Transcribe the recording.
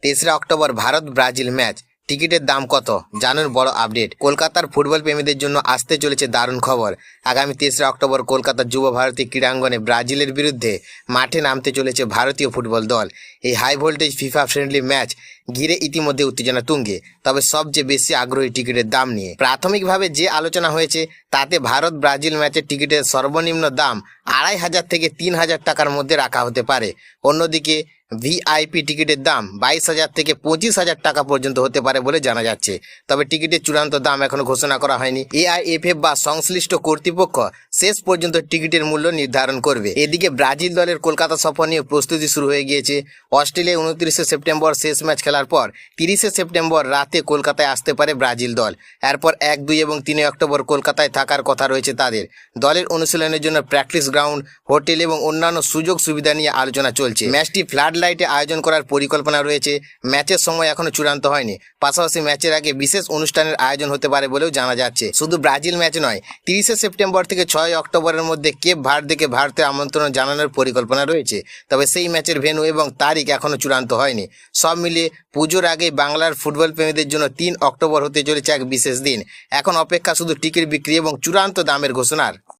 তেসরা October Bharat Brazil match. টিকিটের দাম কত জানুন বড় আপডেট। কলকাতার ফুটবল প্রেমীদের জন্য আসতে চলেছে দারুণ খবর। আগামী 3রা অক্টোবর কলকাতার যুব ভারতী ক্রীড়াঙ্গনে ব্রাজিলের বিরুদ্ধে মাঠে নামতে চলেছে ভারতীয় ফুটবল দল। এই high voltage FIFA friendly match ঘিরে ইতিমধ্যে উত্তেজনা তুঙ্গে। তবে সবচেয়ে বেশি আগ্রহী টিকিটের দাম নিয়ে। প্রাথমিকভাবে যে আলোচনা হয়েছে তাতে ভারত ব্রাজিল ম্যাচের টিকিটের সর্বনিম্ন দাম 2,500 থেকে 3,000 টাকার মধ্যে রাখা হতে পারে। অন্যদিকে ভিআইপি টিকিটের দাম 22,000 থেকে 25,000 টাকা পর্যন্ত হতে পারে বলে জানা যাচ্ছে। তবে টিকিটের চূড়ান্ত দাম এখনো ঘোষণা করা হয়নি। এআইএফএফ বা সংশ্লিষ্ট কর্তৃপক্ষ শেষ পর্যন্ত টিকিটের মূল্য নির্ধারণ করবে। এদিকে ব্রাজিল দলের কলকাতা সফর নিয়ে প্রস্তুতি শুরু হয়ে গিয়েছে। অস্ট্রেলিয়ায় 29শে সেপ্টেম্বর শেষ ম্যাচ খেলার পর 30শে সেপ্টেম্বর রাতে কলকাতায় আসতে পারে ব্রাজিল দল। এরপর 1, 2 এবং 3 অক্টোবর কলকাতায় থাকার কথা রয়েছে তাদের। দলের অনুশীলনের জন্য প্র্যাকটিস গ্রাউন্ড, হোটেল এবং অন্যান্য সুযোগ সুবিধা নিয়ে আলোচনা চলছে। ম্যাচটি ফ্লাড লাইটে আয়োজন করার পরিকল্পনা রয়েছে। ম্যাচের সময় এখনো চূড়ান্ত হয়নি। পাশাপাশি ম্যাচের আগে বিশেষ অনুষ্ঠানের আয়োজন হতে পারে বলেও জানা যাচ্ছে। শুধু ব্রাজিল ম্যাচ নয়, 30শে সেপ্টেম্বর থেকে 6 অক্টোবরের মধ্যে কেপ ভার্দেকে ভারতে আমন্ত্রণ জানানোর পরিকল্পনা রয়েছে। তবে সেই ম্যাচের ভেন্যু এবং তারিখ এখনো চূড়ান্ত হয়নি। সব মিলিয়ে পুজোর আগেই বাংলার ফুটবল প্রেমীদের জন্য 3 অক্টোবর হতে চলেছে এক বিশেষ দিন। এখন অপেক্ষা শুধু টিকিট বিক্রি এবং চূড়ান্ত দামের ঘোষণার।